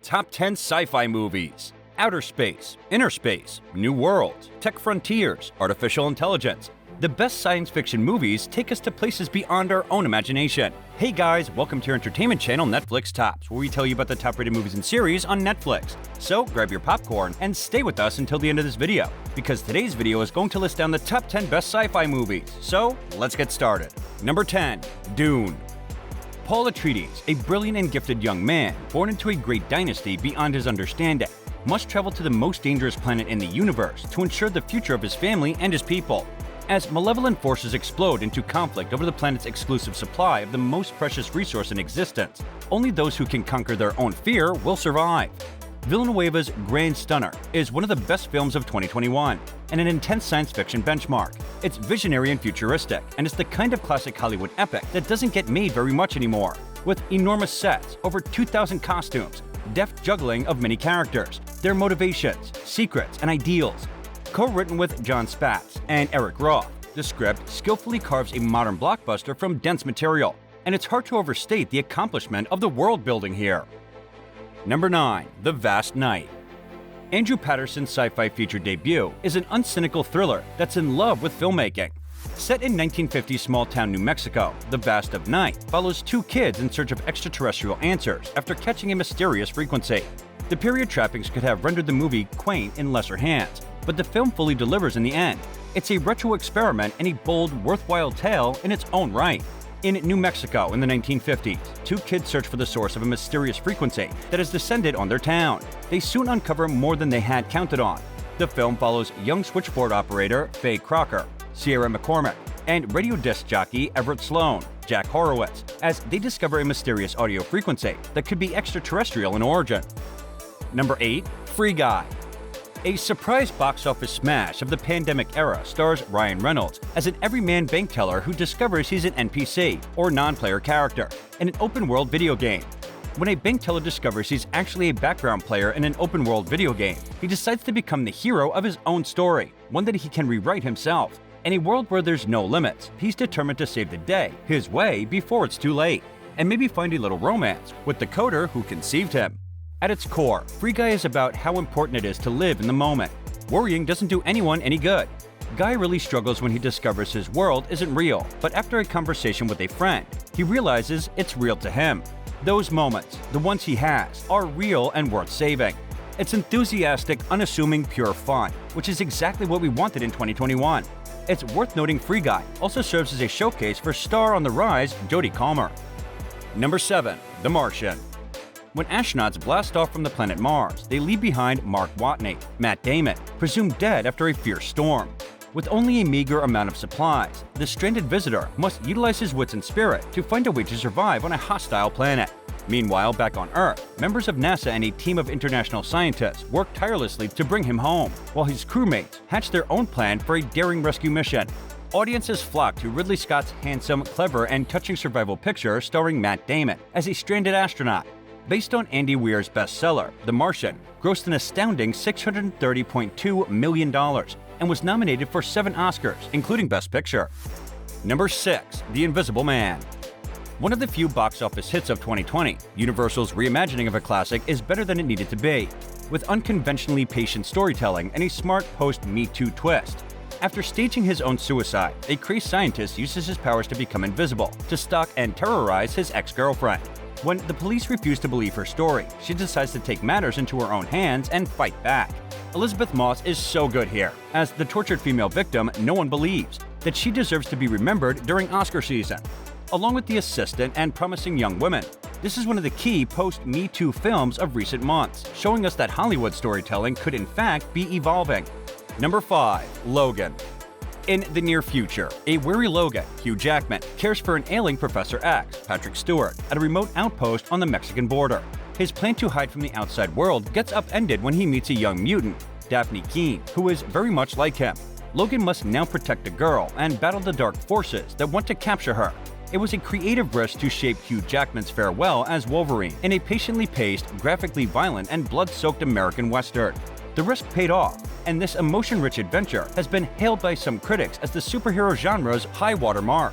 Top 10 Sci-Fi Movies. Outer space, inner space, new worlds, tech frontiers, artificial intelligence. The best science fiction movies take us to places beyond our own imagination. Hey guys, welcome to your entertainment channel Netflix Tops, where we tell you about the top-rated movies and series on Netflix. So grab your popcorn and stay with us until the end of this video, because today's video is going to list down the top 10 best sci-fi movies. So let's get started. Number 10. Dune. Paul Atreides, a brilliant and gifted young man, born into a great dynasty beyond his understanding, must travel to the most dangerous planet in the universe to ensure the future of his family and his people. As malevolent forces explode into conflict over the planet's exclusive supply of the most precious resource in existence, only those who can conquer their own fear will survive. Villeneuve's Grand Stunner is one of the best films of 2021 and an intense science fiction benchmark. It's visionary and futuristic, and it's the kind of classic Hollywood epic that doesn't get made very much anymore. With enormous sets, over 2,000 costumes, deft juggling of many characters, their motivations, secrets, and ideals. Co-written with John Spatz and Eric Roth, the script skillfully carves a modern blockbuster from dense material, and it's hard to overstate the accomplishment of the world building here. Number 9. The Vast Night. Andrew Patterson's sci-fi feature debut is an uncynical thriller that's in love with filmmaking. Set in 1950 small-town New Mexico, The Vast of Night follows two kids in search of extraterrestrial answers after catching a mysterious frequency. The period trappings could have rendered the movie quaint in lesser hands, but the film fully delivers in the end. It's a retro experiment and a bold, worthwhile tale in its own right. In New Mexico in the 1950s, two kids search for the source of a mysterious frequency that has descended on their town. They soon uncover more than they had counted on. The film follows young switchboard operator Faye Crocker, Sierra McCormick, and radio disc jockey Everett Sloan, Jack Horowitz, as they discover a mysterious audio frequency that could be extraterrestrial in origin. Number 8. Free Guy. A surprise box office smash of the pandemic era stars Ryan Reynolds as an everyman bank teller who discovers he's an NPC, or non-player character, in an open-world video game. When a bank teller discovers he's actually a background player in an open-world video game, he decides to become the hero of his own story, one that he can rewrite himself. In a world where there's no limits, he's determined to save the day his way before it's too late, and maybe find a little romance with the coder who conceived him. At its core, Free Guy is about how important it is to live in the moment. Worrying doesn't do anyone any good. Guy really struggles when he discovers his world isn't real, but after a conversation with a friend, he realizes it's real to him. Those moments, the ones he has, are real and worth saving. It's enthusiastic, unassuming, pure fun, which is exactly what we wanted in 2021. It's worth noting Free Guy also serves as a showcase for star on the rise Jodie Comer. Number 7. The Martian. When astronauts blast off from the planet Mars, they leave behind Mark Watney, Matt Damon, presumed dead after a fierce storm. With only a meager amount of supplies, the stranded visitor must utilize his wits and spirit to find a way to survive on a hostile planet. Meanwhile, back on Earth, members of NASA and a team of international scientists work tirelessly to bring him home, while his crewmates hatch their own plan for a daring rescue mission. Audiences flock to Ridley Scott's handsome, clever, and touching survival picture starring Matt Damon as a stranded astronaut. Based on Andy Weir's bestseller, The Martian grossed an astounding $630.2 million and was nominated for 7 Oscars, including Best Picture. Number 6. The Invisible Man. One of the few box office hits of 2020, Universal's reimagining of a classic is better than it needed to be, with unconventionally patient storytelling and a smart post-Me Too twist. After staging his own suicide, a crazed scientist uses his powers to become invisible, to stalk and terrorize his ex-girlfriend. When the police refuse to believe her story, she decides to take matters into her own hands and fight back. Elizabeth Moss is so good here. As the tortured female victim, no one believes that she deserves to be remembered during Oscar season. Along with The Assistant and Promising Young Women, this is one of the key post-Me Too films of recent months, showing us that Hollywood storytelling could in fact be evolving. Number 5. Logan. In the near future, a weary Logan, Hugh Jackman, cares for an ailing Professor X, Patrick Stewart, at a remote outpost on the Mexican border. His plan to hide from the outside world gets upended when he meets a young mutant, Daphne Keene, who is very much like him. Logan must now protect the girl and battle the dark forces that want to capture her. It was a creative risk to shape Hugh Jackman's farewell as Wolverine in a patiently paced, graphically violent, and blood-soaked American Western. The risk paid off, and this emotion-rich adventure has been hailed by some critics as the superhero genre's high-water mark.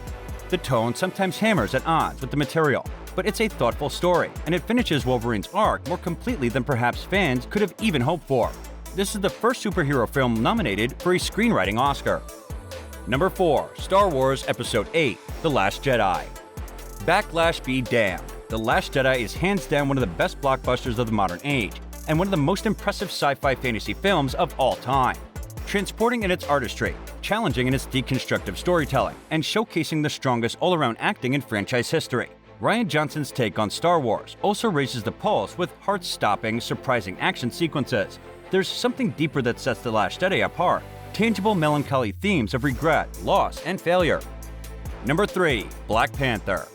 The tone sometimes hammers at odds with the material, but it's a thoughtful story, and it finishes Wolverine's arc more completely than perhaps fans could have even hoped for. This is the first superhero film nominated for a screenwriting Oscar. Number 4. Star Wars Episode 8 – The Last Jedi. Backlash be damned. The Last Jedi is hands down one of the best blockbusters of the modern age, and one of the most impressive sci-fi fantasy films of all time. Transporting in its artistry, challenging in its deconstructive storytelling, and showcasing the strongest all-around acting in franchise history. Rian Johnson's take on Star Wars also raises the pulse with heart-stopping, surprising action sequences. There's something deeper that sets The Last Jedi apart, tangible melancholy themes of regret, loss, and failure. Number 3. Black Panther.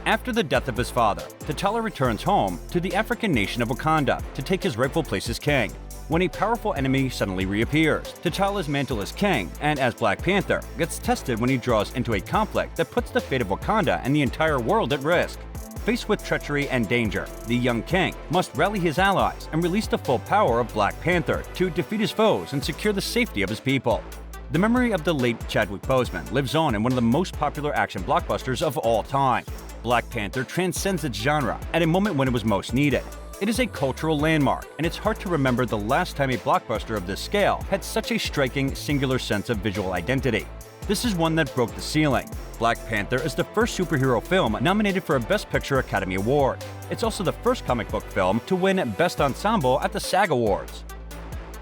After the death of his father, T'Challa returns home to the African nation of Wakanda to take his rightful place as king. When a powerful enemy suddenly reappears, T'Challa's mantle as king and as Black Panther gets tested when he draws into a conflict that puts the fate of Wakanda and the entire world at risk. Faced with treachery and danger, the young king must rally his allies and release the full power of Black Panther to defeat his foes and secure the safety of his people. The memory of the late Chadwick Boseman lives on in one of the most popular action blockbusters of all time. Black Panther transcends its genre at a moment when it was most needed. It is a cultural landmark, and it's hard to remember the last time a blockbuster of this scale had such a striking, singular sense of visual identity. This is one that broke the ceiling. Black Panther is the first superhero film nominated for a Best Picture Academy Award. It's also the first comic book film to win Best Ensemble at the SAG Awards.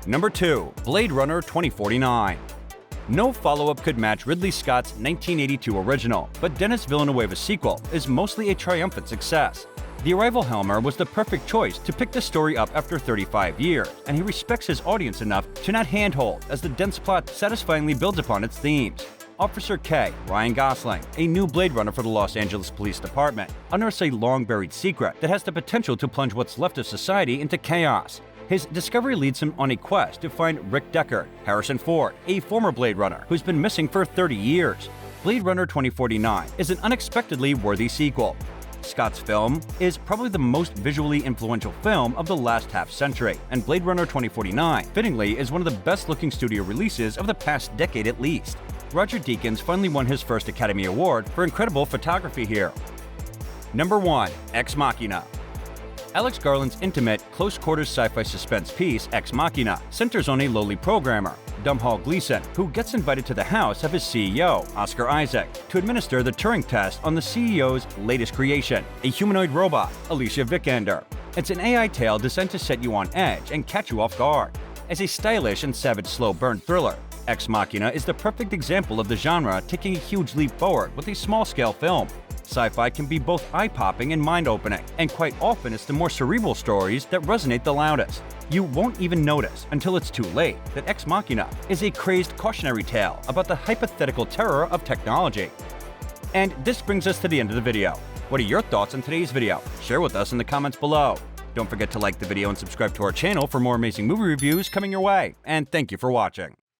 Number 2. Blade Runner 2049. No follow-up could match Ridley Scott's 1982 original, but Denis Villeneuve's sequel is mostly a triumphant success. The Arrival Helmer was the perfect choice to pick the story up after 35 years, and he respects his audience enough to not handhold as the dense plot satisfyingly builds upon its themes. Officer K, Ryan Gosling, a new Blade Runner for the Los Angeles Police Department, unearths a long-buried secret that has the potential to plunge what's left of society into chaos. His discovery leads him on a quest to find Rick Deckard, Harrison Ford, a former Blade Runner who's been missing for 30 years. Blade Runner 2049 is an unexpectedly worthy sequel. Scott's film is probably the most visually influential film of the last half-century, and Blade Runner 2049, fittingly, is one of the best-looking studio releases of the past decade at least. Roger Deakins finally won his first Academy Award for incredible photography here. Number 1. Ex Machina. Alex Garland's intimate, close-quarters sci-fi suspense piece, Ex Machina, centers on a lowly programmer, Domhnall Gleeson, who gets invited to the house of his CEO, Oscar Isaac, to administer the Turing test on the CEO's latest creation, a humanoid robot, Alicia Vikander. It's an AI tale designed to set you on edge and catch you off guard. As a stylish and savage slow-burn thriller, Ex Machina is the perfect example of the genre taking a huge leap forward with a small-scale film. Sci-fi can be both eye-popping and mind-opening, and quite often it's the more cerebral stories that resonate the loudest. You won't even notice until it's too late that Ex Machina is a crazed cautionary tale about the hypothetical terror of technology. And this brings us to the end of the video. What are your thoughts on today's video? Share with us in the comments below. Don't forget to like the video and subscribe to our channel for more amazing movie reviews coming your way. And thank you for watching.